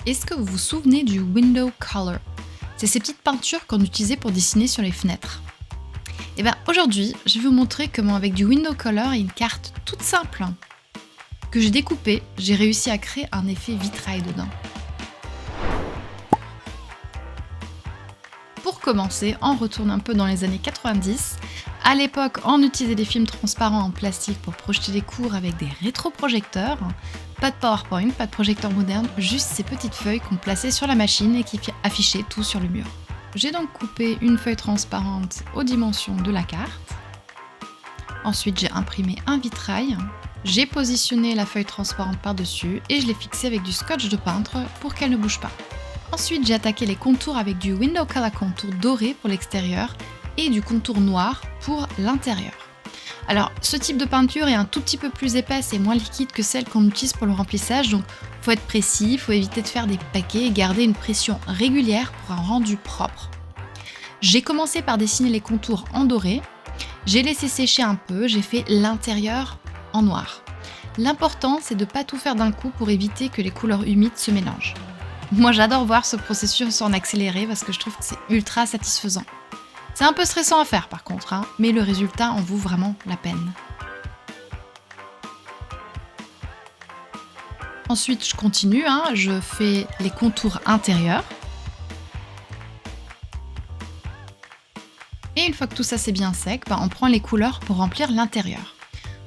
Est-ce que vous vous souvenez du window color? C'est ces petites peintures qu'on utilisait pour dessiner sur les fenêtres. Et bien aujourd'hui, je vais vous montrer comment avec du window color et une carte toute simple que j'ai découpée, j'ai réussi à créer un effet vitrail dedans. Pour commencer, on retourne un peu dans les années 90. À l'époque, on utilisait des films transparents en plastique pour projeter des cours avec des rétroprojecteurs. Pas de PowerPoint, pas de projecteur moderne, juste ces petites feuilles qu'on plaçait sur la machine et qui affichaient tout sur le mur. J'ai donc coupé une feuille transparente aux dimensions de la carte. Ensuite, j'ai imprimé un vitrail. J'ai positionné la feuille transparente par-dessus et je l'ai fixée avec du scotch de peintre pour qu'elle ne bouge pas. Ensuite, j'ai attaqué les contours avec du window color contour doré pour l'extérieur et du contour noir pour l'intérieur. Alors, ce type de peinture est un tout petit peu plus épaisse et moins liquide que celle qu'on utilise pour le remplissage, donc faut être précis, il faut éviter de faire des paquets et garder une pression régulière pour un rendu propre. J'ai commencé par dessiner les contours en doré, j'ai laissé sécher un peu, j'ai fait l'intérieur en noir. L'important, c'est de ne pas tout faire d'un coup pour éviter que les couleurs humides se mélangent. Moi, j'adore voir ce processus en accéléré parce que je trouve que c'est ultra satisfaisant. C'est un peu stressant à faire par contre, mais le résultat en vaut vraiment la peine. Ensuite, je continue, je fais les contours intérieurs. Et une fois que tout ça c'est bien sec, on prend les couleurs pour remplir l'intérieur.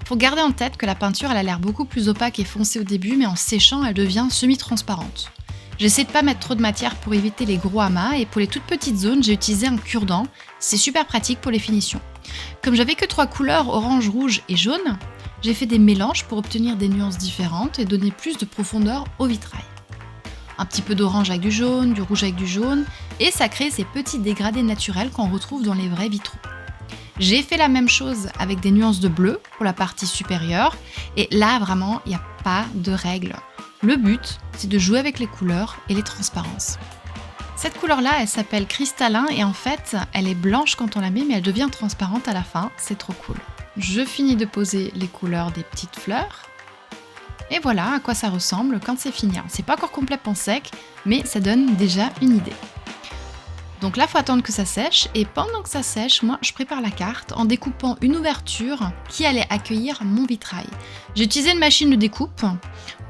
Il faut garder en tête que la peinture elle a l'air beaucoup plus opaque et foncée au début, mais en séchant, elle devient semi-transparente. J'essaie de pas mettre trop de matière pour éviter les gros amas et pour les toutes petites zones, j'ai utilisé un cure-dent. C'est super pratique pour les finitions. Comme j'avais que 3 couleurs, orange, rouge et jaune, j'ai fait des mélanges pour obtenir des nuances différentes et donner plus de profondeur au vitrail. Un petit peu d'orange avec du jaune, du rouge avec du jaune, et ça crée ces petits dégradés naturels qu'on retrouve dans les vrais vitraux. J'ai fait la même chose avec des nuances de bleu pour la partie supérieure, et là vraiment, il n'y a pas de règle. Le but, c'est de jouer avec les couleurs et les transparences. Cette couleur-là, elle s'appelle cristallin et en fait, elle est blanche quand on la met, mais elle devient transparente à la fin. C'est trop cool. Je finis de poser les couleurs des petites fleurs. Et voilà à quoi ça ressemble quand c'est fini. C'est pas encore complètement sec, mais ça donne déjà une idée. Donc là, il faut attendre que ça sèche. Et pendant que ça sèche, moi, je prépare la carte en découpant une ouverture qui allait accueillir mon vitrail. J'ai utilisé une machine de découpe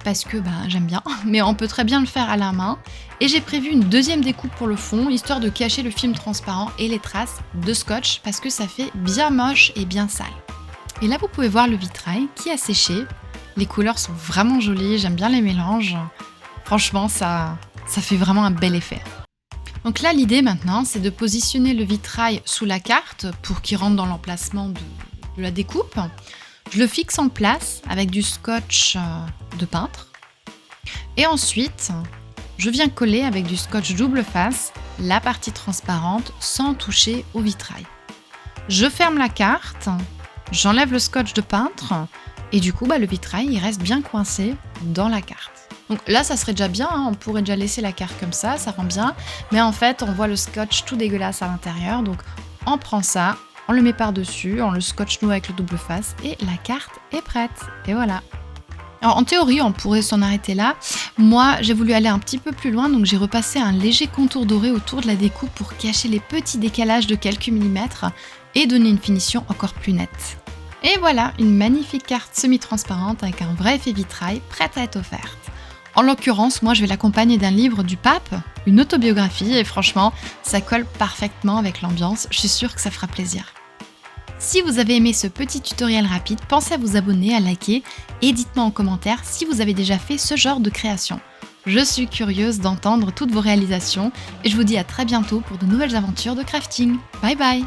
parce que j'aime bien, mais on peut très bien le faire à la main. Et j'ai prévu une deuxième découpe pour le fond, histoire de cacher le film transparent et les traces de scotch parce que ça fait bien moche et bien sale. Et là, vous pouvez voir le vitrail qui a séché. Les couleurs sont vraiment jolies, j'aime bien les mélanges. Franchement, ça fait vraiment un bel effet. Donc là, l'idée maintenant, c'est de positionner le vitrail sous la carte pour qu'il rentre dans l'emplacement de la découpe. Je le fixe en place avec du scotch de peintre. Et ensuite, je viens coller avec du scotch double face la partie transparente sans toucher au vitrail. Je ferme la carte, j'enlève le scotch de peintre et du coup, le vitrail il reste bien coincé dans la carte. Donc là, ça serait déjà bien, on pourrait déjà laisser la carte comme ça rend bien. Mais en fait, on voit le scotch tout dégueulasse à l'intérieur. Donc on prend ça, on le met par-dessus, on le scotche nous avec le double face et la carte est prête. Et voilà. Alors en théorie, on pourrait s'en arrêter là. Moi, j'ai voulu aller un petit peu plus loin, donc j'ai repassé un léger contour doré autour de la découpe pour cacher les petits décalages de quelques millimètres et donner une finition encore plus nette. Et voilà, une magnifique carte semi-transparente avec un vrai effet vitrail prête à être offerte. En l'occurrence, moi je vais l'accompagner d'un livre du pape, une autobiographie, et franchement, ça colle parfaitement avec l'ambiance, je suis sûre que ça fera plaisir. Si vous avez aimé ce petit tutoriel rapide, pensez à vous abonner, à liker, et dites-moi en commentaire si vous avez déjà fait ce genre de création. Je suis curieuse d'entendre toutes vos réalisations, et je vous dis à très bientôt pour de nouvelles aventures de crafting. Bye bye!